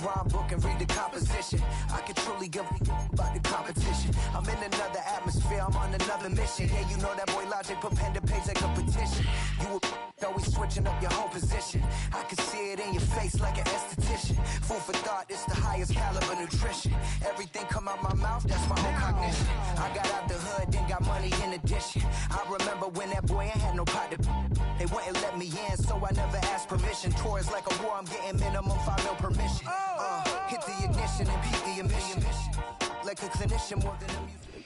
rhyme book and read the composition. I can truly give about the competition. I'm in another atmosphere, I'm on another mission. Yeah, you know that boy Logic put pen to page like a petition. You always switching up your whole position. I can see it in your face like an esthetician. Food for thought, it's the highest caliber nutrition. Everything come out my mouth, that's my own cognition. I got out the hood, then got money in addition. I remember when that boy ain't had no pot to. They wouldn't let me in, so I never asked permission. Tours like a war, I'm getting minimum 5 mil permission. Hit the ignition and peak the emission. Like a clinician more than a musician.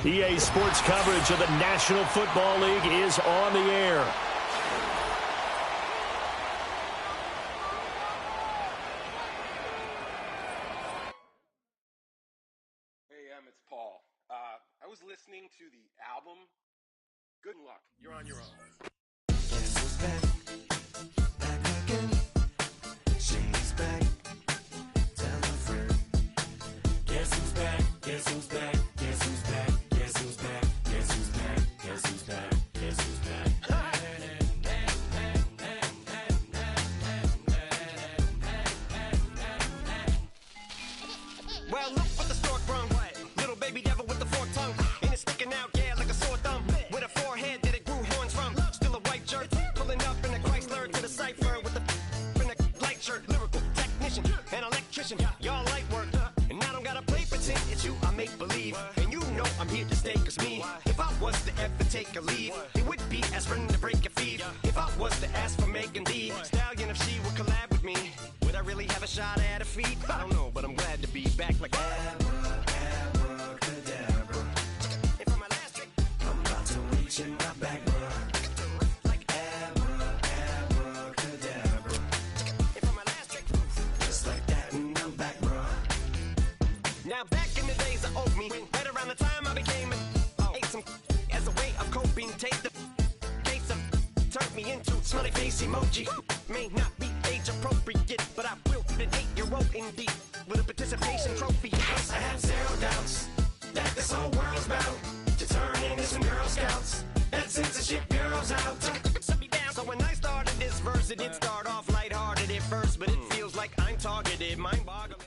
EA Sports coverage of the National Football League is on the air. It's Paul. I was listening to the album. Good luck. You're on your own. Guess who's back? Back again. She's back. Tell a friend. Guess who's back? Guess who's back? Guess who's back? Guess who's back? Guess who's back? Guess who's back? Guess who's back? Well, look what the stork brung. Little baby devil with the forked tongue. And it's sticking out, yeah, like a sore thumb. With a forehead that it grew horns from. Still a white shirt. Pulling up in a Chrysler to the cipher with a light shirt. Lyrical technician, an electrician. Y'all light work. And I don't gotta play pretend. It's you I make believe. And you know I'm here to stay, cause me, if I was to ever take a leave, it would be aspirin to break your feet. If I was to ask for Megan D Stallion, if she would collab with me, would I really have a shot at a feat? I don't know, but I'm glad to be back like abracadabra. And for my last trick, I'm about to reach in my back, bruh. Like abracadabra. And for my last trick, just like that, and I'm back, bruh. Now back in the days of old me, right around the time I became ate some as a way of coping. Take the case of turned me into smiley face emoji. May not be age appropriate, but I will fit an 8-year-old indeed with a participation trophy. Because I have zero doubts that this whole world's bound to turn into some Girl Scouts. That censorship bureau's out. So when I started this verse, it did start off lighthearted at first, but it feels like I'm targeted, mind-boggling.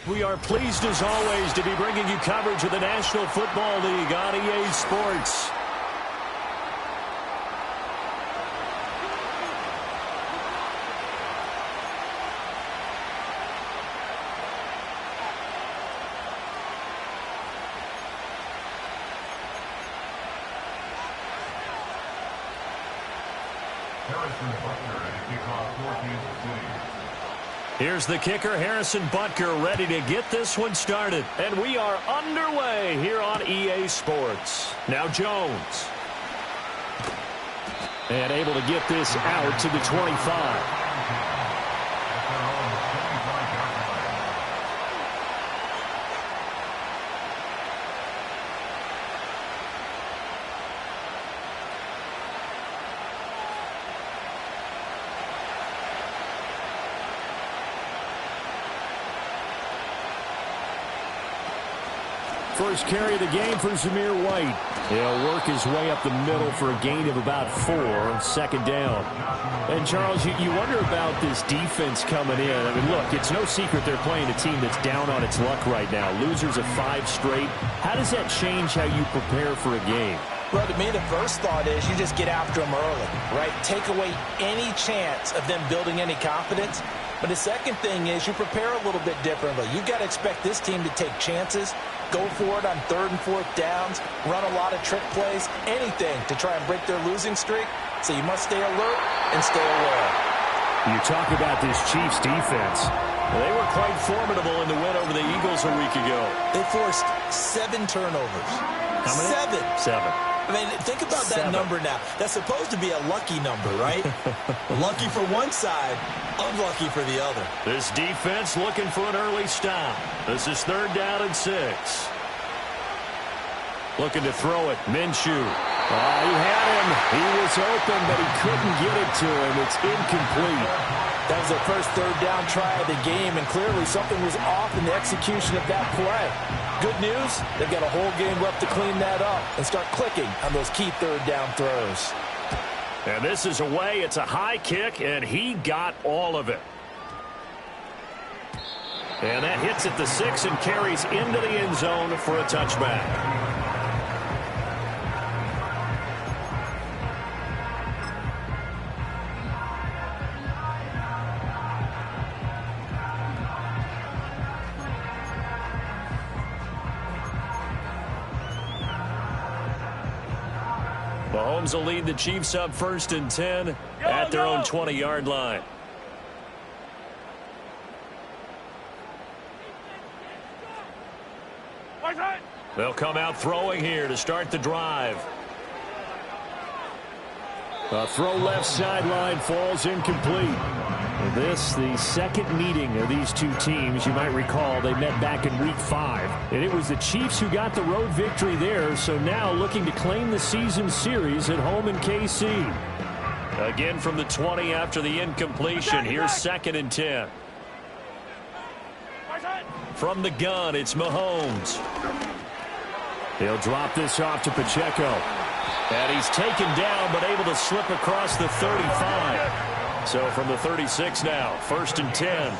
We are pleased as always to be bringing you coverage of the National Football League on EA Sports. Here's the kicker, Harrison Butker, ready to get this one started. And we are underway here on EA Sports. Now Jones. And able to get this out to the 25. First carry of the game for Zamir White. He'll work his way up the middle for a gain of about 4 on second down. And, Charles, you wonder about this defense coming in. I mean, look, it's no secret they're playing a team that's down on its luck right now. Losers of 5 straight. How does that change how you prepare for a game? Well, to me, the first thought is you just get after them early, right? Take away any chance of them building any confidence. But the second thing is you prepare a little bit differently. You've got to expect this team to take chances, go for it on 3rd and 4th downs, run a lot of trick plays, anything to try and break their losing streak. So you must stay alert and stay aware. You talk about this Chiefs defense. They were quite formidable in the win over the Eagles a week ago. They forced 7 turnovers. How many? 7. 7. I mean, think about that number now. That's supposed to be a lucky number, right? Lucky for one side, unlucky for the other. This defense looking for an early stop. This is 3rd down and 6. Looking to throw it. Minshew. He had him. He was open, but he couldn't get it to him. It's incomplete. That was their first 3rd down try of the game, and clearly something was off in the execution of that play. Good news, they've got a whole game left to clean that up and start clicking on those key 3rd down throws. And this is away. It's a high kick, and he got all of it. And that hits at the 6 and carries into the end zone for a touchback. Mahomes will lead the Chiefs up 1st and 10 at their own 20-yard line. They'll come out throwing here to start the drive. A throw left sideline falls incomplete. This, the second meeting of these two teams. You might recall they met back in Week 5. And it was the Chiefs who got the road victory there, so now looking to claim the season series at home in KC. Again from the 20 after the incompletion. Here's 2nd and 10. From the gun, it's Mahomes. He'll drop this off to Pacheco. And he's taken down, but able to slip across the 35. So from the 36 now, 1st and 10.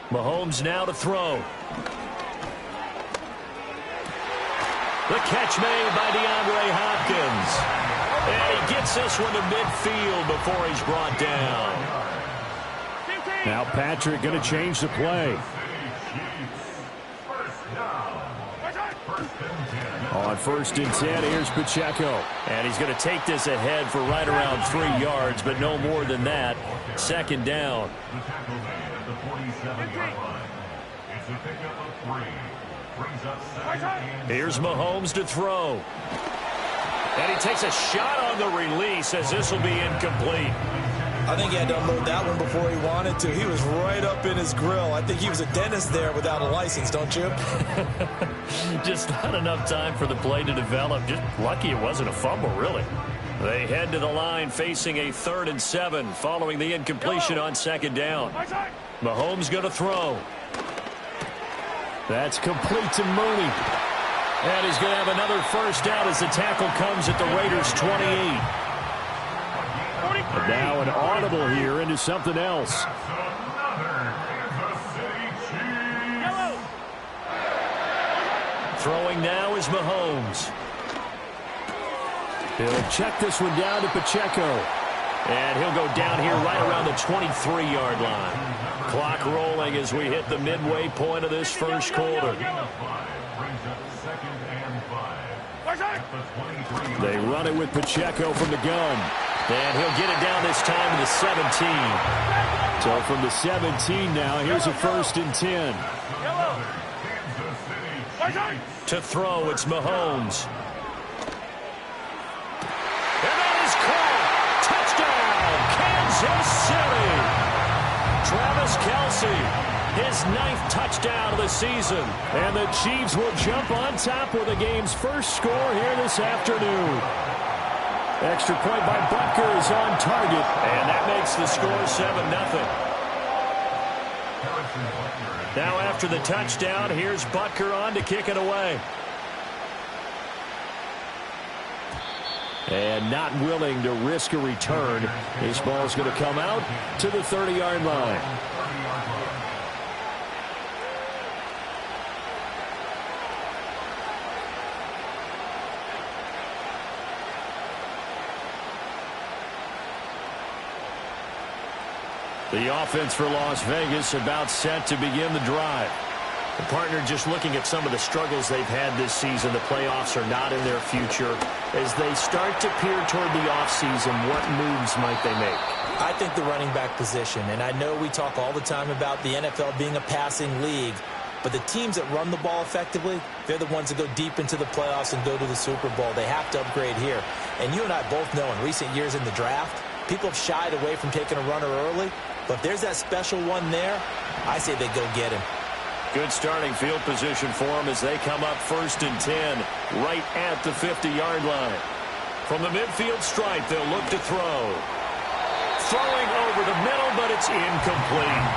Mahomes now to throw. The catch made by DeAndre Hopkins. And he gets this one to midfield before he's brought down. Now Patrick going to change the play. On 1st and 10, here's Pacheco. And he's going to take this ahead for right around 3 yards, but no more than that. 2nd down. Here's Mahomes to throw. And he takes a shot on the release as this will be incomplete. I think he had to unload that one before he wanted to. He was right up in his grill. I think he was a dentist there without a license, don't you? Just not enough time for the play to develop. Just lucky it wasn't a fumble, really. They head to the line facing a 3rd and 7 following the incompletion on 2nd down. Mahomes going to throw. That's complete to Mooney. And he's going to have another first down as the tackle comes at the Raiders' 28. And now an audible here into something else. Throwing now is Mahomes. He'll check this one down to Pacheco. And he'll go down here right around the 23-yard line. Clock rolling as we hit the midway point of this first quarter. They run it with Pacheco from the gun. And he'll get it down this time to the 17. So from the 17 now, here's a 1st and 10. To throw, it's Mahomes. And that is caught. Touchdown, Kansas City. Travis Kelce, his 9th touchdown of the season. And the Chiefs will jump on top with the game's first score here this afternoon. Extra point by Butker is on target. And that makes the score 7-0. Now after the touchdown, here's Butker on to kick it away. And not willing to risk a return. This ball's going to come out to the 30-yard line. The offense for Las Vegas about set to begin the drive. The partner just looking at some of the struggles they've had this season. The playoffs are not in their future. As they start to peer toward the offseason, what moves might they make? I think the running back position, and I know we talk all the time about the NFL being a passing league, but the teams that run the ball effectively, they're the ones that go deep into the playoffs and go to the Super Bowl. They have to upgrade here. And you and I both know in recent years in the draft, people have shied away from taking a runner early, but if there's that special one there, I say they go get him. Good starting field position for them as they come up 1st and 10 right at the 50-yard line. From the midfield stripe, they'll look to throw. Throwing over the middle, but it's incomplete.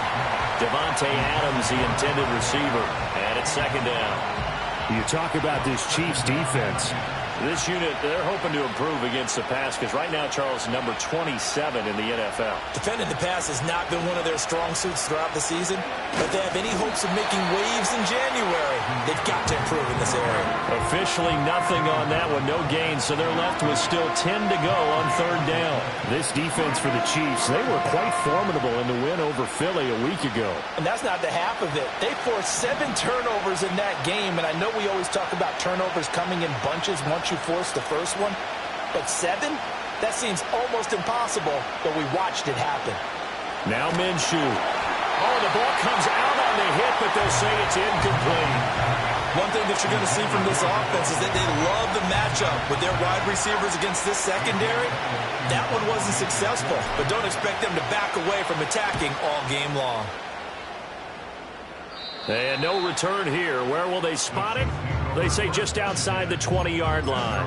Devontae Adams, the intended receiver. And it's second down. You talk about this Chiefs defense. This unit, they're hoping to improve against the pass because right now, Charles, number 27 in the NFL. Defending the pass has not been one of their strong suits throughout the season, but they have any hopes of making waves in January. They've got to improve in this area. Officially nothing on that one, no gain, so they're left with still 10 to go on third down. This defense for the Chiefs, they were quite formidable in the win over Philly a week ago. And that's not the half of it. They forced 7 turnovers in that game, and I know we always talk about turnovers coming in bunches once you force the first one, but 7? That seems almost impossible, but we watched it happen. Now Minshew. Oh, the ball comes out on the hit, but they'll say it's incomplete. One thing that you're going to see from this offense is that they love the matchup with their wide receivers against this secondary. That one wasn't successful, but don't expect them to back away from attacking all game long. And no return here. Where will they spot it? They say just outside the 20-yard line.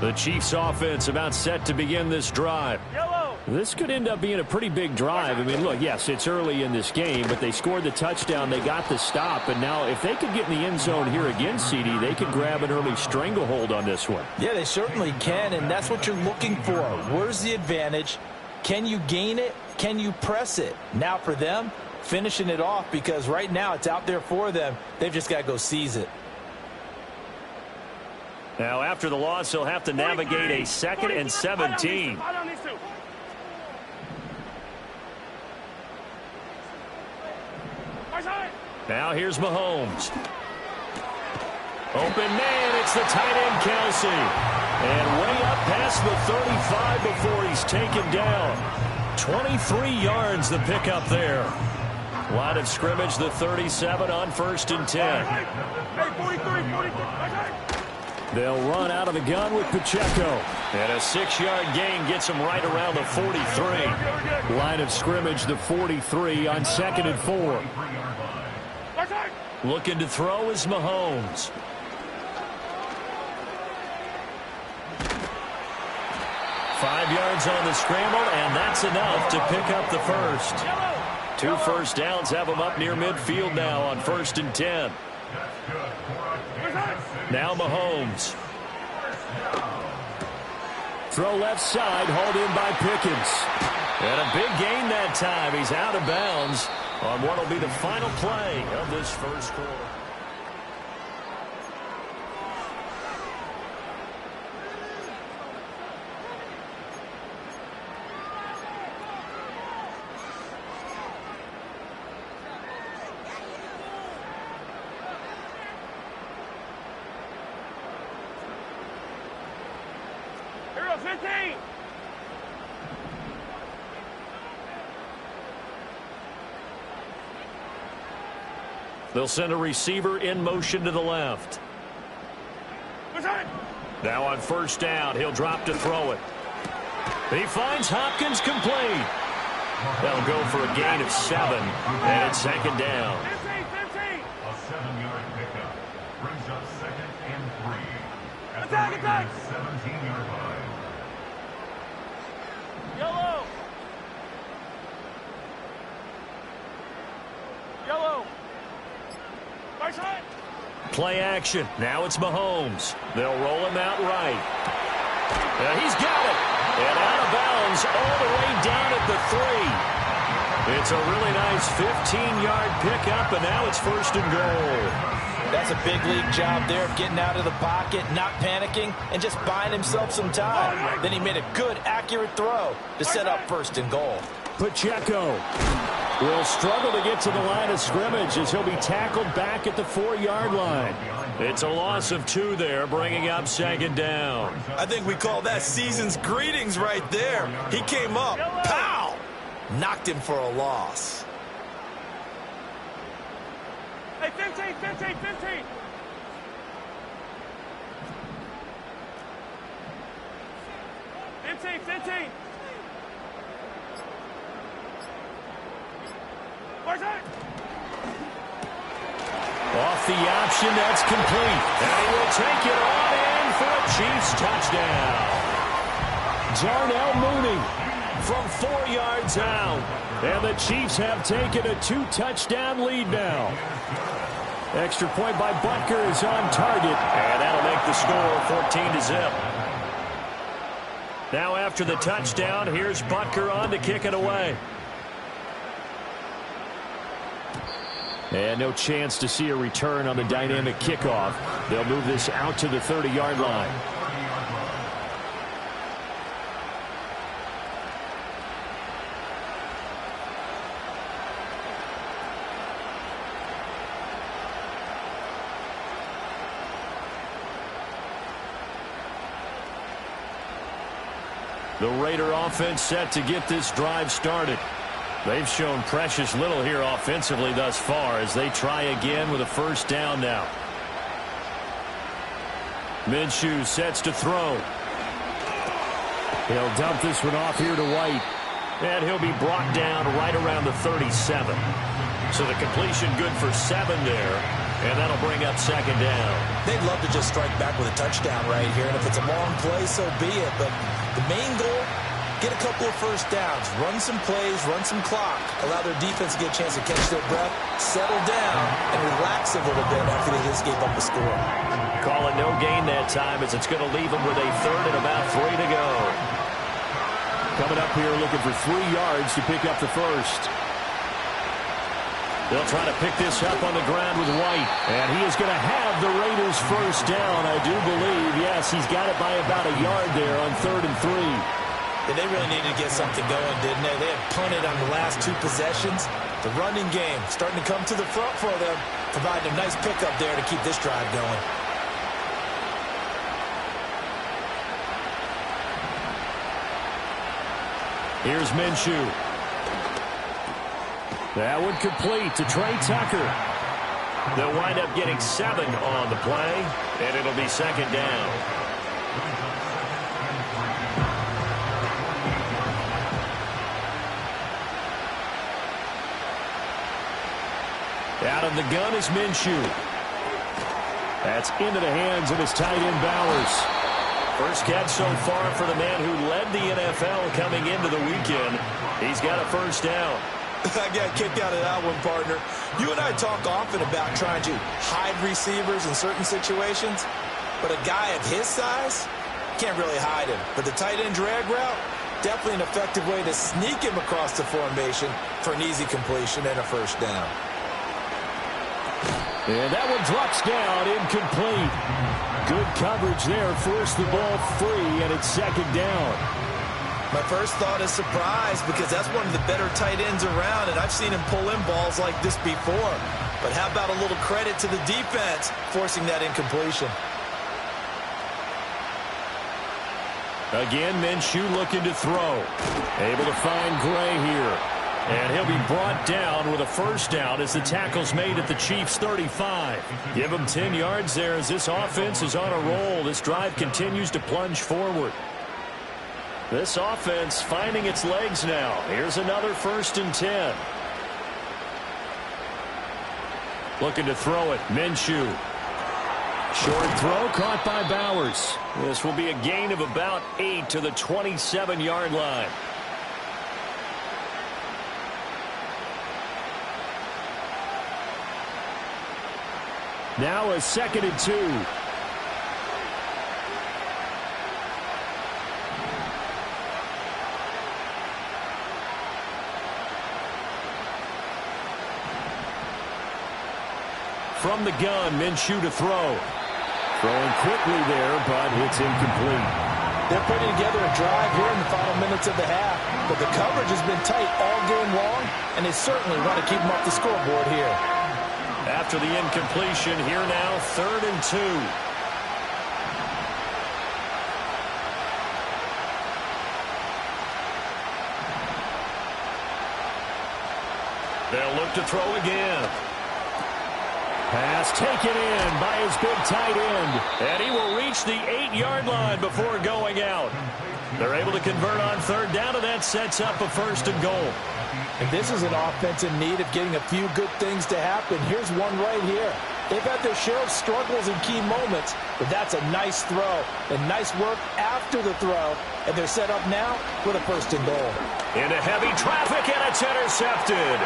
The Chiefs offense about set to begin this drive. This could end up being a pretty big drive. I mean, look, yes, it's early in this game, but they scored the touchdown. They got the stop. And now if they could get in the end zone here again, CD, they could grab an early stranglehold on this one. Yeah, they certainly can, and that's what you're looking for. Where's the advantage? Can you gain it? Can you press it? Now for them, finishing it off, because right now it's out there for them. They've just got to go seize it. Now, after the loss, he'll have to navigate a 2nd and 17. Now here's Mahomes. Open man, it's the tight end Kelsey. And way up past the 35 before he's taken down. 23 yards the pickup there. Line of scrimmage, the 37 on 1st and 10. They'll run out of the gun with Pacheco. And a 6-yard gain gets him right around the 43. Line of scrimmage, the 43 on 2nd and 4. Looking to throw is Mahomes. Five yards on the scramble, and that's enough to pick up the first. 2 first downs have him up near midfield now on 1st and 10. Now Mahomes. Throw left side, hauled in by Pickens. And a big gain that time. He's out of bounds on what will be the final play of this first quarter. They'll send a receiver in motion to the left. Now on 1st down, he'll drop to throw it. He finds Hopkins complete. They'll go for a gain of 7, and it's 2nd down. A 7-yard pickup brings up 2nd and 3. Attack! 17-yard line. Yellow! Play action. Now it's Mahomes. They'll roll him out right. He's got it. And out of bounds all the way down at the 3. It's a really nice 15-yard pickup, and now it's 1st and goal. That's a big league job there of getting out of the pocket, not panicking, and just buying himself some time. Then he made a good, accurate throw to set up 1st and goal. Pacheco will struggle to get to the line of scrimmage as he'll be tackled back at the 4-yard line. It's a loss of 2 there, bringing up 2nd down. I think we call that season's greetings right there. He came up, pow! Knocked him for a loss. Hey, 15. 15. Off the option, that's complete. And he will take it on in for a Chiefs touchdown. Darnell Mooney from 4 yards out. And the Chiefs have taken a 2-touchdown lead now. Extra point by Butker is on target. And that'll make the score 14-0. Now after the touchdown, here's Butker on to kick it away. And no chance to see a return on the dynamic kickoff. They'll move this out to the 30-yard line. The Raider offense set to get this drive started. They've shown precious little here offensively thus far as they try again with a first down now. Minshew sets to throw. He'll dump this one off here to White. And he'll be brought down right around the 37. So the completion good for 7 there. And that'll bring up second down. They'd love to just strike back with a touchdown right here. And if it's a long play, so be it. But the main goal, get a couple of first downs, run some plays, run some clock, allow their defense to get a chance to catch their breath, settle down, and relax a little bit after they just gave up a score. Call it no gain that time as it's going to leave them with a third and about 3 to go. Coming up here looking for 3 yards to pick up the first. They'll try to pick this up on the ground with White. And he is going to have the Raiders first down, I do believe. Yes, he's got it by about a yard there on 3rd and 3. And they really needed to get something going, didn't they? They had punted on the last 2 possessions. The running game starting to come to the front for them, providing a nice pickup there to keep this drive going. Here's Minshew. That one complete to Trey Tucker. They'll wind up getting 7 on the play, and it'll be second down. Out of the gun is Minshew. That's into the hands of his tight end Bowers. First catch so far for the man who led the NFL coming into the weekend. He's got a first down. I got kicked out of that one, partner. You and I talk often about trying to hide receivers in certain situations, but a guy of his size can't really hide him. But the tight end drag route, definitely an effective way to sneak him across the formation for an easy completion and a first down. And that one drops down, incomplete. Good coverage there, forced the ball free, and it's second down. My first thought is surprise because that's one of the better tight ends around, and I've seen him pull in balls like this before. But how about a little credit to the defense forcing that incompletion? Again, Minshew looking to throw. Able to find Gray here. And he'll be brought down with a first down as the tackle's made at the Chiefs' 35. Give him 10 yards there as this offense is on a roll. This drive continues to plunge forward. This offense finding its legs now. Here's another 1st and 10. Looking to throw it. Minshew. Short throw caught by Bowers. This will be a gain of about 8 to the 27-yard line. Now a 2nd and 2. From the gun, Minshew to throw. Throwing quickly there, but it's incomplete. They're putting together a drive here in the final minutes of the half, but the coverage has been tight all game long, and they certainly want to keep them off the scoreboard here. After the incompletion, here now, 3rd and 2. They'll look to throw again. Pass taken in by his big tight end. And he will reach the 8-yard line before going out. They're able to convert on 3rd down, and that sets up a 1st and goal. And this is an offense in need of getting a few good things to happen. Here's one right here. They've had their share of struggles in key moments, but that's a nice throw and nice work after the throw. And they're set up now with a 1st and goal. Into heavy traffic, and it's intercepted.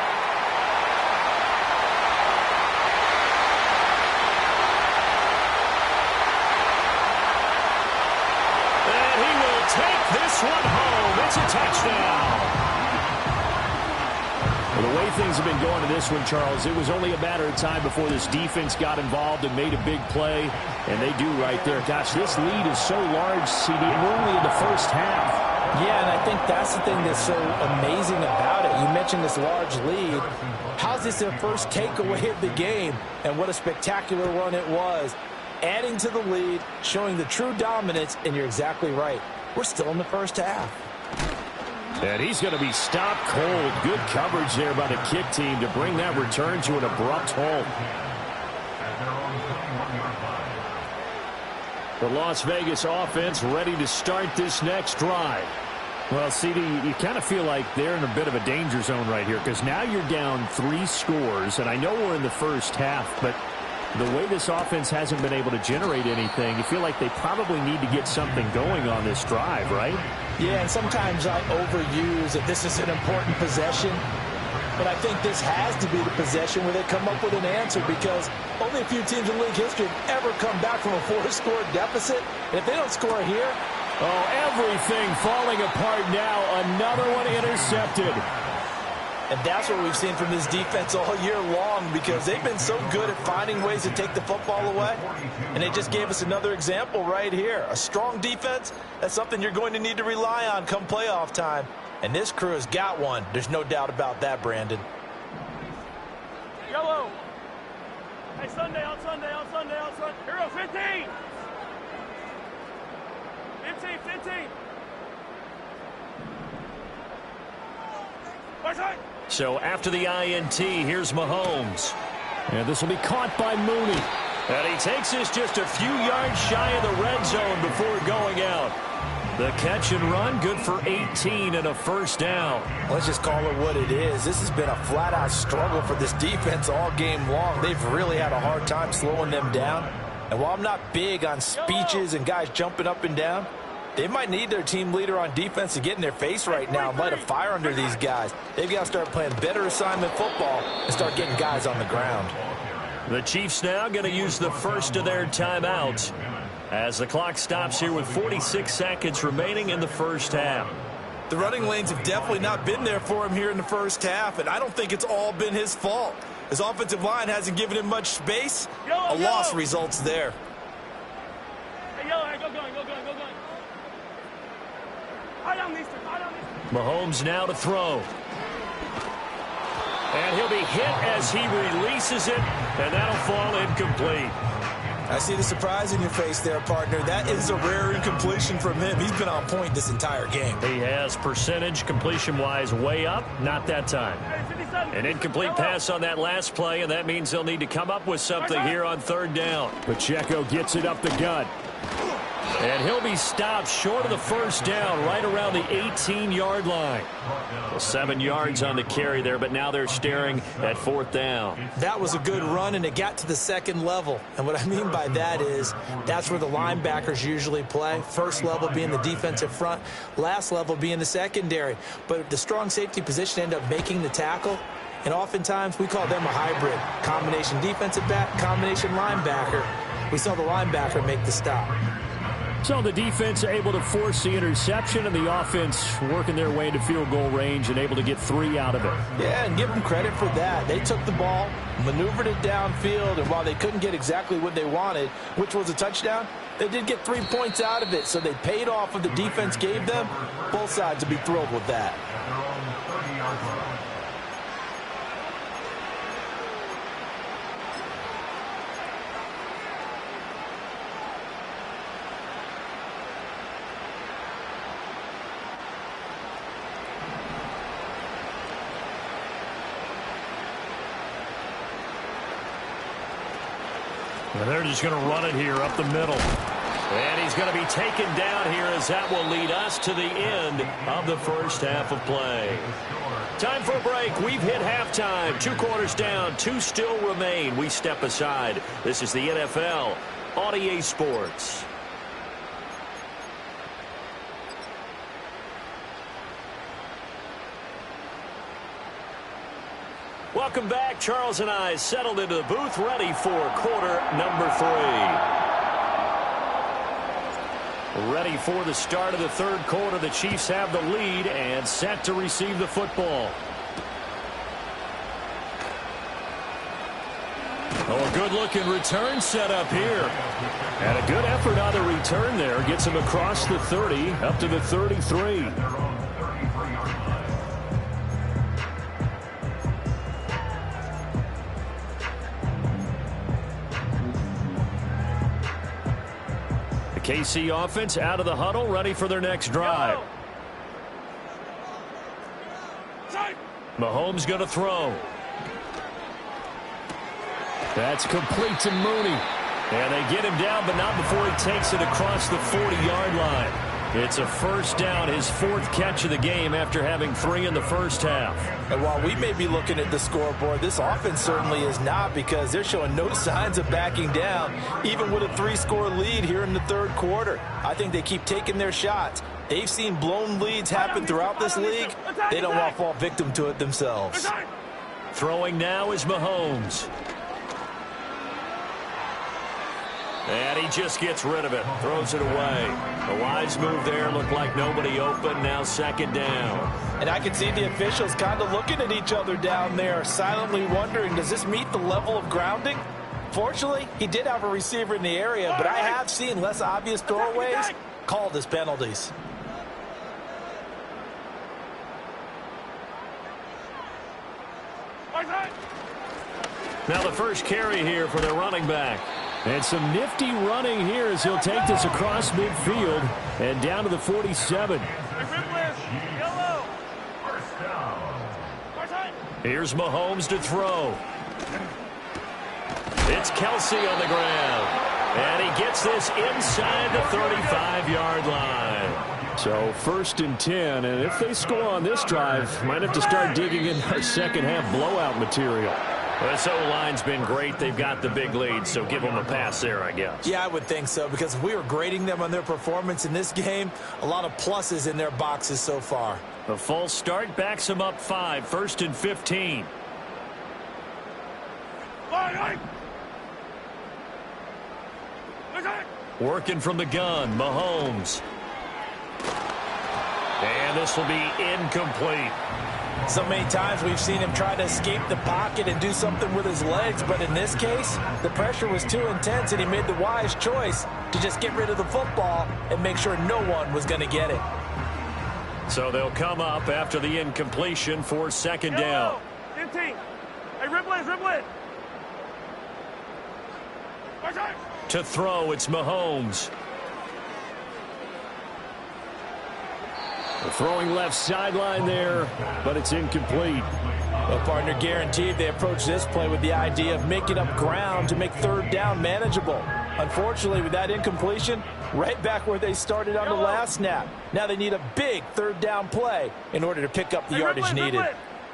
And he will take this one home. It's a touchdown. Well, the way things have been going to this one, Charles, it was only a matter of time before this defense got involved and made a big play, and they do right there. Gosh, this lead is so large, CD, and we're only in the first half. Yeah, and I think that's the thing that's so amazing about it. You mentioned this large lead. How's this their first takeaway of the game? And what a spectacular run it was. Adding to the lead, showing the true dominance, and you're exactly right. We're still in the first half. And he's going to be stopped cold. Good coverage there by the kick team to bring that return to an abrupt halt. The Las Vegas offense ready to start this next drive. Well, CD, you kind of feel like they're in a bit of a danger zone right here because now you're down 3 scores, and I know we're in the first half, but the way this offense hasn't been able to generate anything, you feel like they probably need to get something going on this drive, right? Yeah, and sometimes I overuse that this is an important possession, but I think this has to be the possession where they come up with an answer because only a few teams in league history have ever come back from a 4-score deficit, and if they don't score here... Oh, everything falling apart now. Another one intercepted. And that's what we've seen from this defense all year long because they've been so good at finding ways to take the football away. And they just gave us another example right here. A strong defense, that's something you're going to need to rely on come playoff time. And this crew has got one. There's no doubt about that, Brandon. Yellow. Hey, Sunday, on Sunday. Hero 15. 15. So after the INT, here's Mahomes. And this will be caught by Mooney. And he takes this just a few yards shy of the red zone before going out. The catch and run, good for 18 and a 1st down. Let's just call it what it is. This has been a flat-out struggle for this defense all game long. They've really had a hard time slowing them down. And while I'm not big on speeches and guys jumping up and down, they might need their team leader on defense to get in their face right now and light a fire under these guys. They've got to start playing better assignment football and start getting guys on the ground. The Chiefs now going to use the first of their timeouts as the clock stops here with 46 seconds remaining in the first half. The running lanes have definitely not been there for him here in the first half, and I don't think it's all been his fault. His offensive line hasn't given him much space. A loss results there. Hey, yellow, go going. Mahomes now to throw. And he'll be hit as he releases it, and that'll fall incomplete. I see the surprise in your face there, partner. That is a rare incompletion from him. He's been on point this entire game. He has percentage completion-wise way up, not that time. An incomplete pass on that last play, and that means they'll need to come up with something here on 3rd down. Pacheco gets it up the gut. And he'll be stopped short of the 1st down, right around the 18-yard line. Well, 7 yards on the carry there, but now they're staring at 4th down. That was a good run, and it got to the 2nd level. And what I mean by that is that's where the linebackers usually play. First level being the defensive front, last level being the secondary. But the strong safety position ended up making the tackle. And oftentimes we call them a hybrid. Combination defensive back, combination linebacker. We saw the linebacker make the stop. So the defense able to force the interception, and the offense working their way into field goal range and able to get 3 out of it. Yeah, and give them credit for that. They took the ball, maneuvered it downfield, and while they couldn't get exactly what they wanted, which was a touchdown, they did get 3 points out of it, so they paid off what the defense gave them. Both sides will be thrilled with that. And they're just going to run it here up the middle. And he's going to be taken down here as that will lead us to the end of the first half of play. Time for a break. We've hit halftime. 2 quarters down. 2 still remain. We step aside. This is the NFL on EA Sports. Welcome back. Charles and I settled into the booth, ready for quarter number 3. Ready for the start of the third quarter. The Chiefs have the lead and set to receive the football. Oh, a good-looking return set up here. And a good effort on the return there. Gets him across the 30, up to the 33. KC offense out of the huddle, ready for their next drive. Mahomes going to throw. That's complete to Mooney. And they get him down, but not before he takes it across the 40-yard line. It's a first down, his 4th catch of the game after having 3 in the first half. And while we may be looking at the scoreboard, this offense certainly is not, because they're showing no signs of backing down, even with a 3-score lead here in the third quarter. I think they keep taking their shots. They've seen blown leads happen throughout this league. They don't want to fall victim to it themselves. Throwing now is Mahomes. And he just gets rid of it. Throws it away. The wise move there. Looked like nobody open. Now second down. And I can see the officials kind of looking at each other down there, silently wondering, does this meet the level of grounding? Fortunately, he did have a receiver in the area, but I have seen less obvious throwaways called as penalties. Now the first carry here for their running back. And some nifty running here as he'll take this across midfield and down to the 47. Here's Mahomes to throw. It's Kelsey on the ground. And he gets this inside the 35-yard line. So 1st and 10, and if they score on this drive, might have to start digging in our second half blowout material. Well, this O-line's been great. They've got the big lead, so give them a pass there, I guess. Yeah, I would think so, because if we were grading them on their performance in this game, a lot of pluses in their boxes so far. The false start backs them up 5, 1st and 15. Working from the gun, Mahomes. And this will be incomplete. So many times we've seen him try to escape the pocket and do something with his legs, but in this case, the pressure was too intense and he made the wise choice to just get rid of the football and make sure no one was going to get it. So they'll come up after the incompletion for second down. 15. Hey, Riblet. To throw, it's Mahomes. The throwing left sideline there, but it's incomplete. Well, partner, guaranteed they approach this play with the idea of making up ground to make third down manageable. Unfortunately, with that incompletion, right back where they started on the last snap. Now they need a big third down play in order to pick up the yardage needed.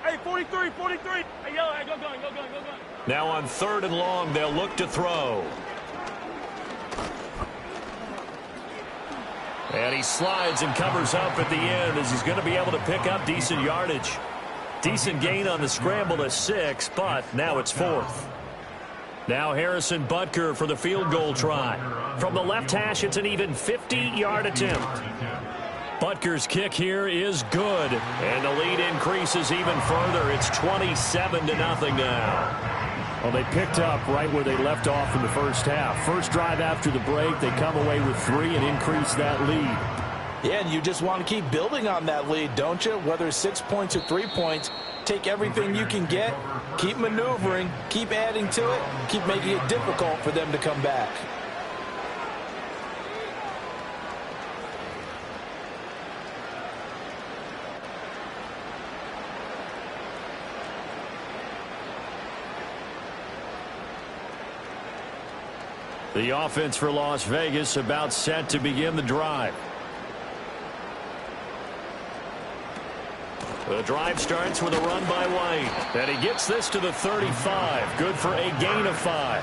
Hey, 43. Hey, yellow, go gun. Now on 3rd and long, they'll look to throw. And he slides and covers up at the end as he's going to be able to pick up decent yardage. Decent gain on the scramble to 6, but now it's 4th. Now Harrison Butker for the field goal try. From the left hash, it's an even 50-yard attempt. Butker's kick here is good, and the lead increases even further. It's 27-0 now. Well, they picked up right where they left off in the first half. First drive after the break, they come away with 3 and increase that lead. Yeah, and you just want to keep building on that lead, don't you? Whether it's 6 points or 3 points, take everything you can get, keep maneuvering, keep adding to it, keep making it difficult for them to come back. The offense for Las Vegas about set to begin the drive. The drive starts with a run by White. And he gets this to the 35. Good for a gain of 5.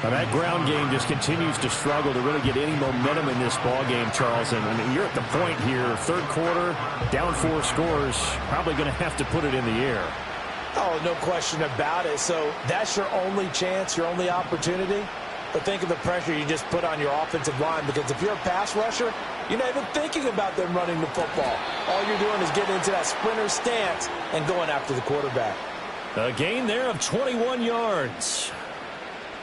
Now that ground game just continues to struggle to really get any momentum in this ball game, Charles. And I mean, you're at the point here, third quarter, down 4 scores, probably going to have to put it in the air. Oh, no question about it. So that's your only chance, your only opportunity. But think of the pressure you just put on your offensive line, because if you're a pass rusher, you're not even thinking about them running the football. All you're doing is getting into that sprinter stance and going after the quarterback. A gain there of 21 yards.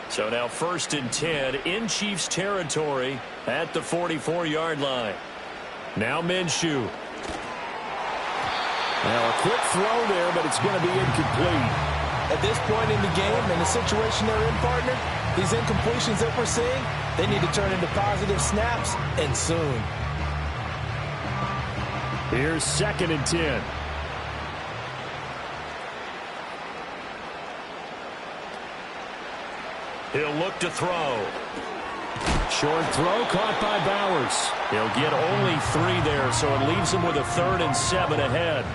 So now 1st and 10 in Chiefs territory at the 44-yard line. Now Minshew. Now a quick throw there, but it's going to be incomplete. At this point in the game, in the situation they're in, partner, these incompletions that we're seeing, they need to turn into positive snaps, and soon. Here's 2nd and 10. He'll look to throw. Short throw caught by Bowers. He'll get only 3 there, so it leaves him with a 3rd and 7 ahead.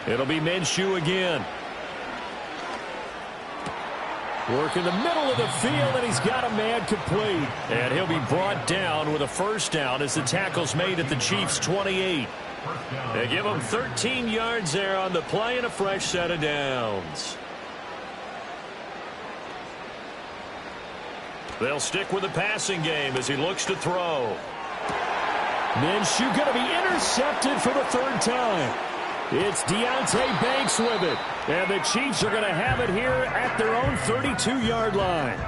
It'll be Minshew again. Work in the middle of the field, and he's got a man complete. And he'll be brought down with a 1st down as the tackle's made at the Chiefs' 28. They give him 13 yards there on the play and a fresh set of downs. They'll stick with the passing game as he looks to throw. Minshew going to be intercepted for the 3rd time. It's Deontay Banks with it. And the Chiefs are going to have it here at their own 32-yard line.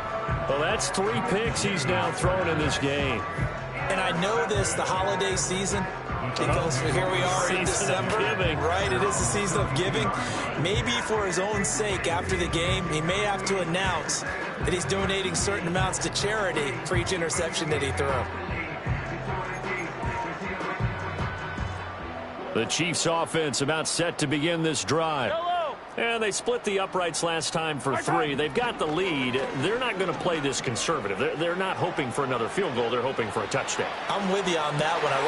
Well, that's 3 picks he's now thrown in this game. And I know this, the holiday season, because here we are in December. Right, it is the season of giving. Maybe for his own sake, after the game, he may have to announce that he's donating certain amounts to charity for each interception that he threw. The Chiefs offense about set to begin this drive. And they split the uprights last time for 3. They've got the lead. They're not going to play this conservative. They're not hoping for another field goal. They're hoping for a touchdown. I'm with you on that one. Oh,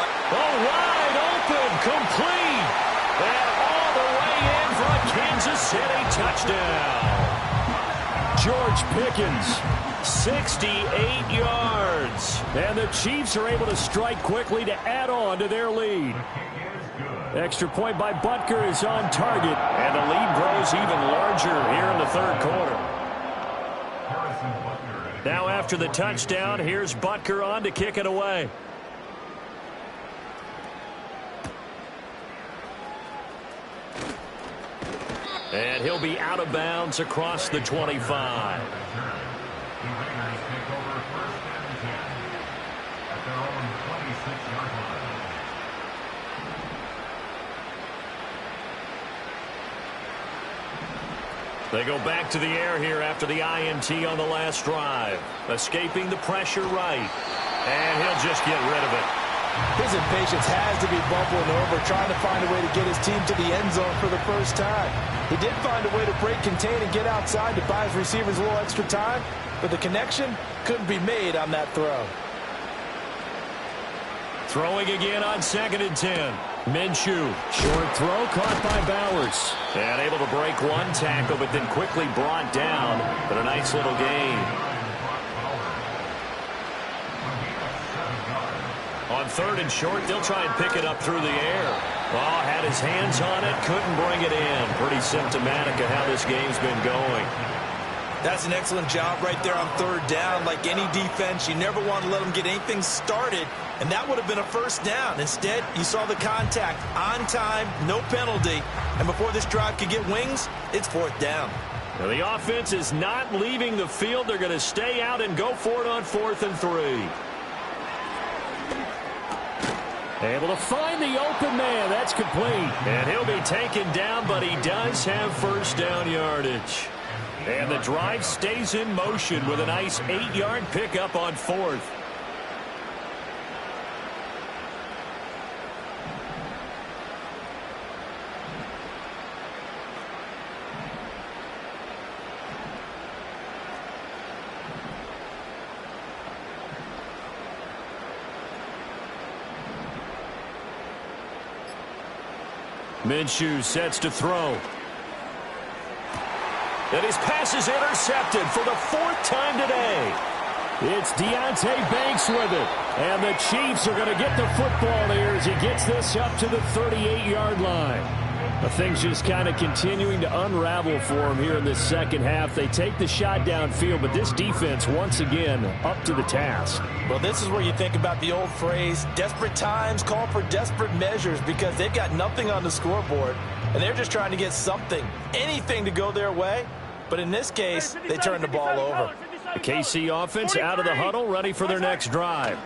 wide open, complete. And all the way in for a Kansas City touchdown. George Pickens. 68 yards. And the Chiefs are able to strike quickly to add on to their lead. Extra point by Butker is on target. And the lead grows even larger here in the 3rd quarter. Now after the touchdown, here's Butker on to kick it away. And he'll be out of bounds across the 25. They go back to the air here after the INT on the last drive. Escaping the pressure right. And he'll just get rid of it. His impatience has to be bubbling over, trying to find a way to get his team to the end zone for the first time. He did find a way to break contain and get outside to buy his receivers a little extra time, but the connection couldn't be made on that throw. Throwing again on 2nd and 10. Minshew. Short throw caught by Bowers. And able to break 1 tackle, but then quickly brought down. But a nice little gain. On 3rd and short, they'll try and pick it up through the air. Oh, had his hands on it, couldn't bring it in. Pretty symptomatic of how this game's been going. That's an excellent job right there on 3rd down. Like any defense, you never want to let them get anything started, and that would have been a 1st down. Instead, you saw the contact on time, no penalty, and before this drive could get wings, it's 4th down. Now the offense is not leaving the field. They're going to stay out and go for it on 4th and 3. Able to find the open man. That's complete. And he'll be taken down, but he does have 1st down yardage. And the drive stays in motion with a nice 8-yard pickup on 4th. Minshew sets to throw. And his pass is intercepted for the 4th time today. It's Deonte Banks with it. And the Chiefs are going to get the football here as he gets this up to the 38-yard line. The thing's just kind of continuing to unravel for him here in this second half. They take the shot downfield, but this defense, once again, up to the task. Well, this is where you think about the old phrase, desperate times call for desperate measures, because they've got nothing on the scoreboard, and they're just trying to get something, anything to go their way. But in this case, they turn the ball over. The KC offense out of the huddle, ready for their next drive.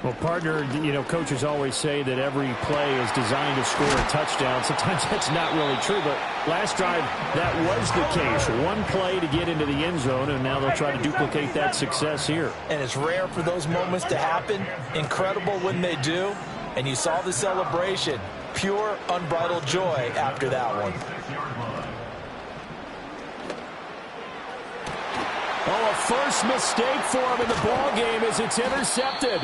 Well, partner, coaches always say that every play is designed to score a touchdown. Sometimes that's not really true, but last drive, that was the case. One play to get into the end zone, and now they'll try to duplicate that success here. And it's rare for those moments to happen. Incredible when they do. And you saw the celebration. Pure, unbridled joy after that one. Oh, a first mistake for him in the ball game as it's intercepted.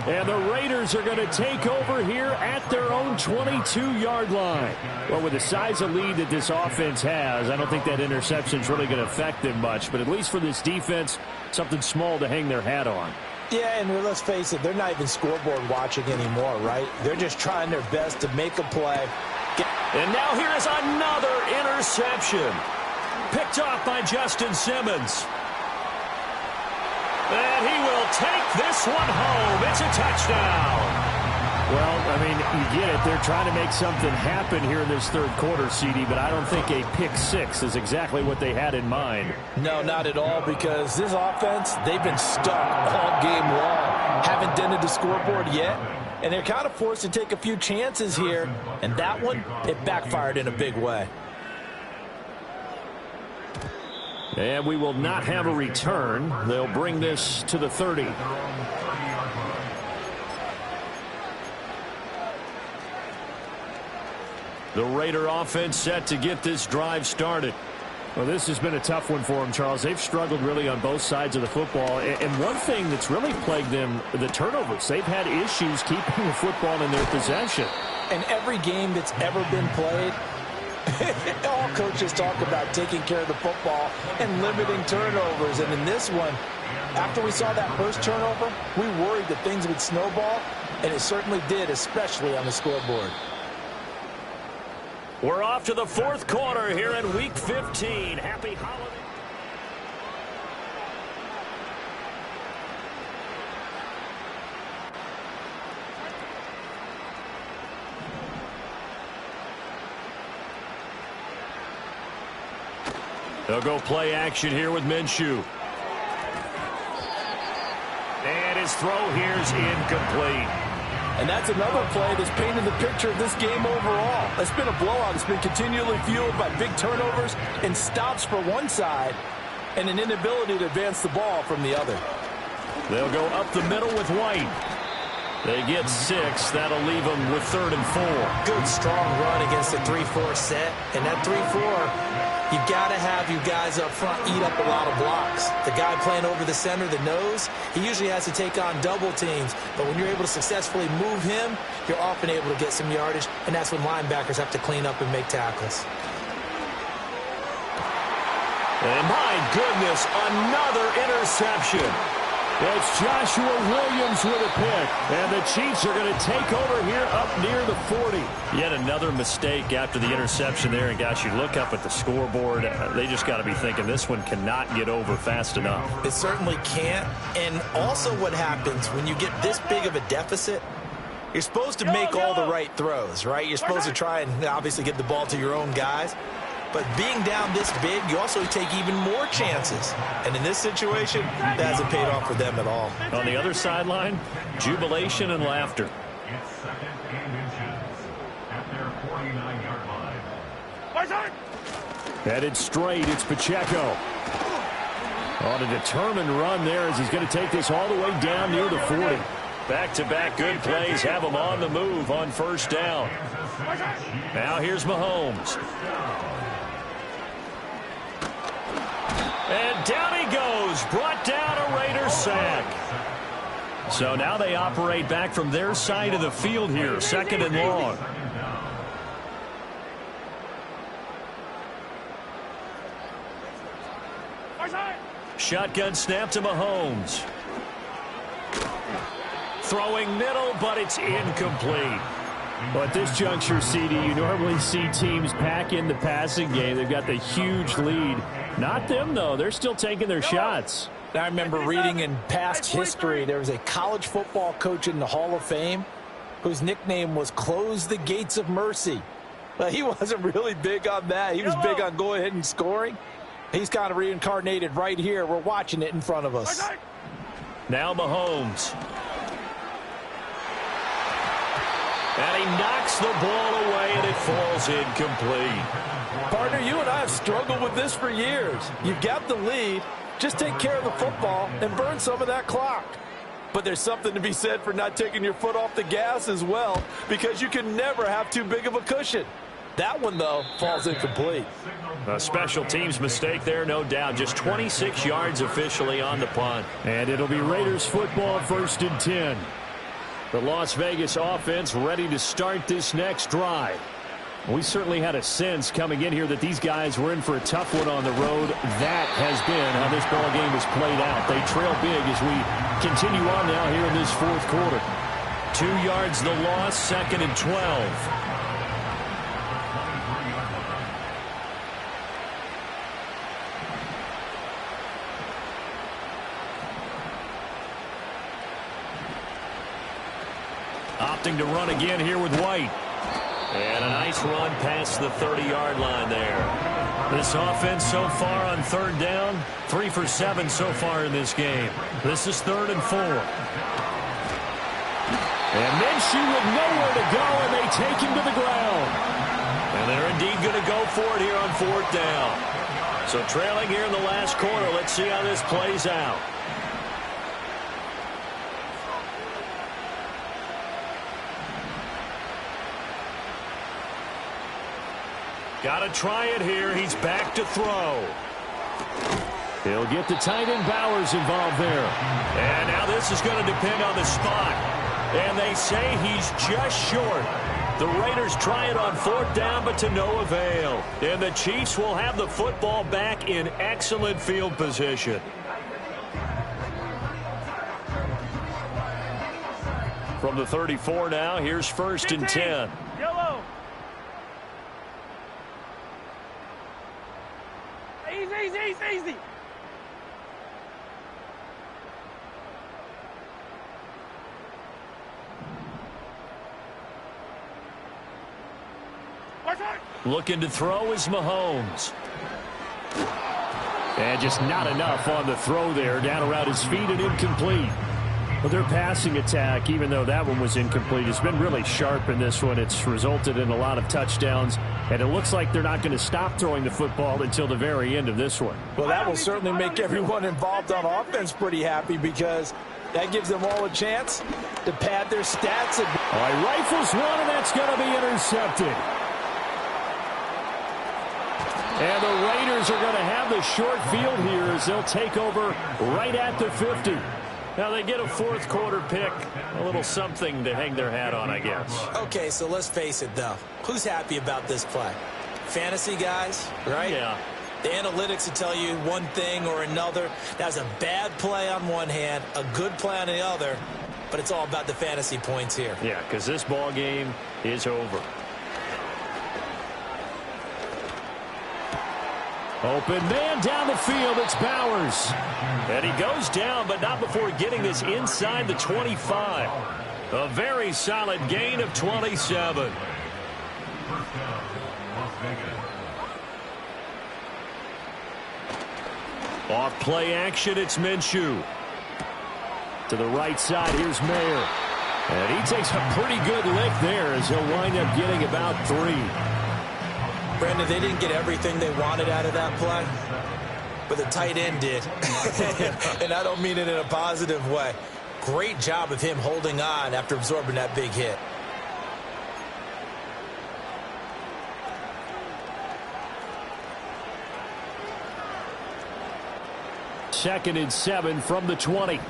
And the Raiders are going to take over here at their own 22-yard line. Well, with the size of lead that this offense has, I don't think that interception is really going to affect them much. But at least for this defense, something small to hang their hat on. Yeah, and let's face it, they're not even scoreboard watching anymore, right? They're just trying their best to make a play. And now here is another interception. Picked off by Justin Simmons. And he will take this one home. It's a touchdown. Well, I mean, you get it. They're trying to make something happen here in this third quarter, CD, but I don't think a pick six is exactly what they had in mind. No, not at all, because this offense, they've been stuck all game long. Haven't dented the scoreboard yet, and they're kind of forced to take a few chances here, and that one, it backfired in a big way. And we will not have a return. They'll bring this to the 30. The Raider offense set to get this drive started. Well, this has been a tough one for them, Charles. They've struggled really on both sides of the football. And one thing that's really plagued them, the turnovers. They've had issues keeping the football in their possession. And every game that's ever been played, all coaches talk about taking care of the football and limiting turnovers. And in this one, after we saw that first turnover, we worried that things would snowball, and it certainly did, especially on the scoreboard. We're off to the fourth quarter here in Week 15. Happy holidays. They'll go play action here with Minshew. And his throw here's incomplete. And that's another play that's painted the picture of this game overall. It's been a blowout. It's been continually fueled by big turnovers and stops for one side and an inability to advance the ball from the other. They'll go up the middle with White. They get 6. That'll leave them with 3rd and 4. Good, strong run against the 3-4 set. And that 3-4... you've got to have you guys up front eat up a lot of blocks. The guy playing over the center, the nose, he usually has to take on double teams. But when you're able to successfully move him, you're often able to get some yardage, and that's when linebackers have to clean up and make tackles. And my goodness, another interception. It's Joshua Williams with a pick. And the Chiefs are going to take over here up near the 40. Yet another mistake after the interception there. And, gosh, you look up at the scoreboard. They just got to be thinking this one cannot get over fast enough. It certainly can't. And also what happens when you get this big of a deficit, you're supposed to make all the right throws, right? You're supposed to try and obviously get the ball to your own guys. But being down this big, you also take even more chances. And in this situation, that hasn't paid off for them at all. On the other sideline, jubilation and laughter. It's 2nd and inches at their 49-yard line. Headed straight, it's Pacheco. On a determined run there as he's going to take this all the way down near the 40. Back-to-back good plays have him on the move on first down. Now here's Mahomes. And down he goes, brought down a Raiders sack. So now they operate back from their side of the field here, 2nd and long. Shotgun snap to Mahomes. Throwing middle, but it's incomplete. But at this juncture, CD, you normally see teams pack in the passing game. They've got the huge lead. Not them, though. They're still taking their shots. I remember reading in past history, there was a college football coach in the Hall of Fame whose nickname was Close the Gates of Mercy. But he wasn't really big on that. He was big on going ahead and scoring. He's kind of reincarnated right here. We're watching it in front of us. Now Mahomes. And he knocks the ball away, and it falls incomplete. Partner, you and I have struggled with this for years. You've got the lead. Just take care of the football and burn some of that clock. But there's something to be said for not taking your foot off the gas as well, because you can never have too big of a cushion. That one, though, falls incomplete. A special teams mistake there, no doubt. Just 26 yards officially on the punt. And it'll be Raiders football, 1st and 10. The Las Vegas offense ready to start this next drive. We certainly had a sense coming in here that these guys were in for a tough one on the road. That has been how this ball game has played out. They trail big as we continue on now here in this 4th quarter. 2 yards the loss, 2nd and 12. Opting to run again here with White. And a nice run past the 30-yard line there. This offense so far on 3rd down, 3 for 7 so far in this game. This is 3rd and 4. And Minshew with nowhere to go, and they take him to the ground. And they're indeed going to go for it here on 4th down. So trailing here in the last quarter, let's see how this plays out. Got to try it here. He's back to throw. He'll get the tight end Bowers involved there. And now this is going to depend on the spot. And they say he's just short. The Raiders try it on 4th down, but to no avail. And the Chiefs will have the football back in excellent field position. From the 34 now, here's 1st and 10. Yellow. Easy. Looking to throw is Mahomes. And just not enough on the throw there. Down around his feet and incomplete. But their passing attack, even though that one was incomplete, has been really sharp in this one. It's resulted in a lot of touchdowns. And it looks like they're not going to stop throwing the football until the very end of this one. Well, that will certainly make everyone involved on offense pretty happy, because that gives them all a chance to pad their stats. All right, rifles one, and that's going to be intercepted. And the Raiders are going to have the short field here as they'll take over right at the 50. Now they get a 4th quarter pick. A little something to hang their hat on, I guess. Okay, so let's face it, though. Who's happy about this play? Fantasy guys, right? Yeah. The analytics will tell you one thing or another. That's a bad play on one hand, a good play on the other, but it's all about the fantasy points here. Yeah, because this ball game is over. Open man down the field. It's Bowers. And he goes down, but not before getting this inside the 25. A very solid gain of 27. Off play action, it's Minshew. To the right side, here's Mayer. And he takes a pretty good lick there as he'll wind up getting about 3. Brandon, they didn't get everything they wanted out of that play, but the tight end did. And I don't mean it in a positive way. Great job of him holding on after absorbing that big hit. Second and 7 from the 20.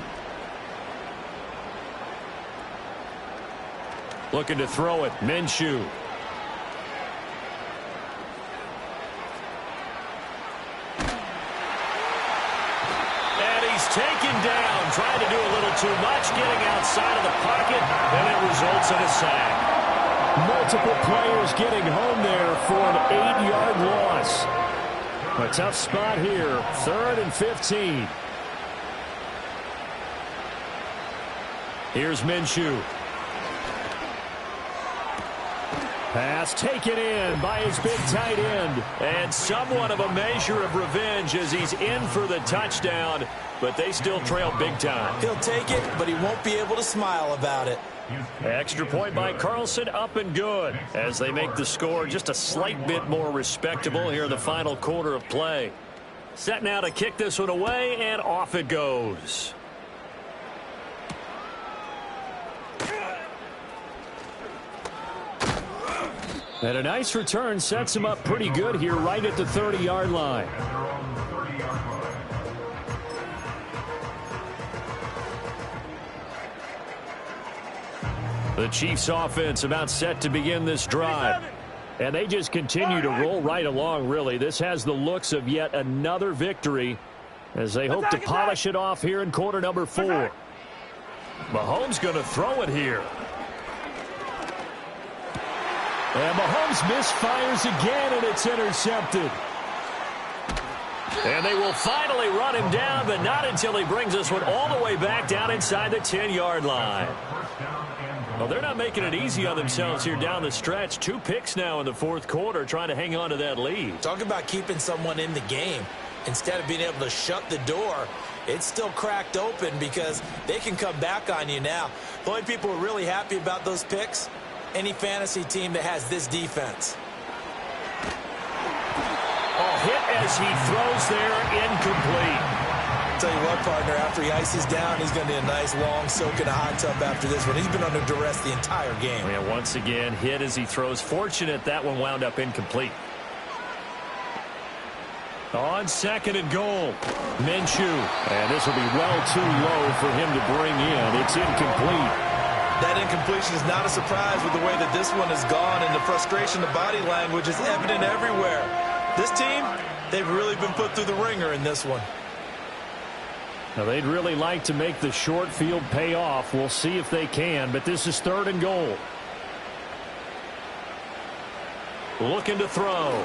Looking to throw it, Minshew. taken down. Trying to do a little too much, getting outside of the pocket, and it results in a sack. Multiple players getting home there for an 8-yard loss. A tough spot here, 3rd and 15. Here's Minshew. Pass taken in by his big tight end. And somewhat of a measure of revenge as he's in for the touchdown, but they still trail big time. He'll take it, but he won't be able to smile about it. Extra point by Carlson, up and good, as they make the score just a slight bit more respectable here in the final quarter of play. Set now to kick this one away, and off it goes. And a nice return sets him up pretty good here right at the 30-yard line. The Chiefs offense about set to begin this drive. And they just continue to roll right along, really. This has the looks of yet another victory as they hope to polish it off here in quarter number 4. Mahomes going to throw it here. And Mahomes misfires again, and it's intercepted. And they will finally run him down, but not until he brings this one all the way back down inside the 10-yard line. Well, they're not making it easy on themselves here down the stretch. 2 picks now in the 4th quarter, trying to hang on to that lead. Talk about keeping someone in the game. Instead of being able to shut the door, it's still cracked open because they can come back on you now. The only people who are really happy about those picks, any fantasy team that has this defense. Oh, hit as he throws there, incomplete. Tell you what, partner, after he ices down, he's going to need a nice long soak in a hot tub after this one. He's been under duress the entire game. And once again, hit as he throws. Fortunate that one wound up incomplete. On 2nd and goal, Minshew. And this will be well too low for him to bring in. It's incomplete. That incompletion is not a surprise with the way that this one has gone, and the frustration, the body language is evident everywhere. This team, they've really been put through the ringer in this one. Now, they'd really like to make the short field pay off. We'll see if they can, but this is 3rd and goal. Looking to throw.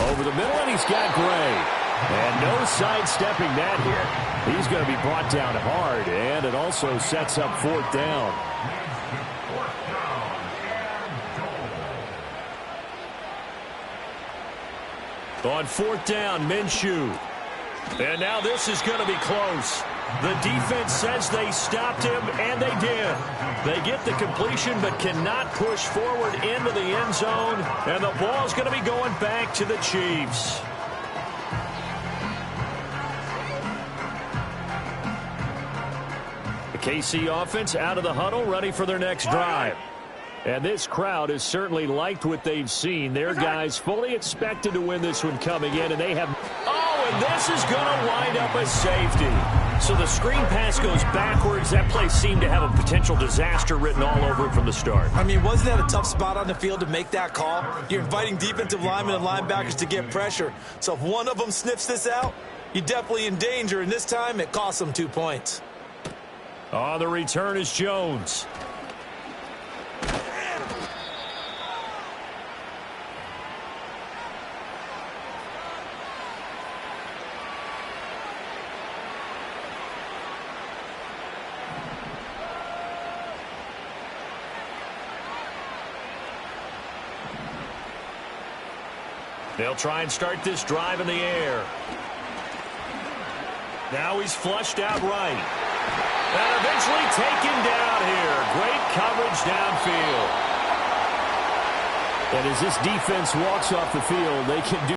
Over the middle, and he's got Gray. And no sidestepping that here. He's going to be brought down hard, and it also sets up 4th down. On 4th down, Minshew. And now this is going to be close. The defense says they stopped him, and they did. They get the completion but cannot push forward into the end zone, and the ball's going to be going back to the Chiefs. The KC offense out of the huddle, ready for their next drive. And this crowd has certainly liked what they've seen. Their guys fully expected to win this one coming in, and they have... Oh, and this is going to wind up a safety. So the screen pass goes backwards. That play seemed to have a potential disaster written all over it from the start. I mean, wasn't that a tough spot on the field to make that call? You're inviting defensive linemen and linebackers to get pressure. So if one of them sniffs this out, you're definitely in danger. And this time, it costs them 2 points. On the return is Jones. They'll try and start this drive in the air. Now he's flushed out right. And eventually taken down here. Great coverage downfield. And as this defense walks off the field, they can do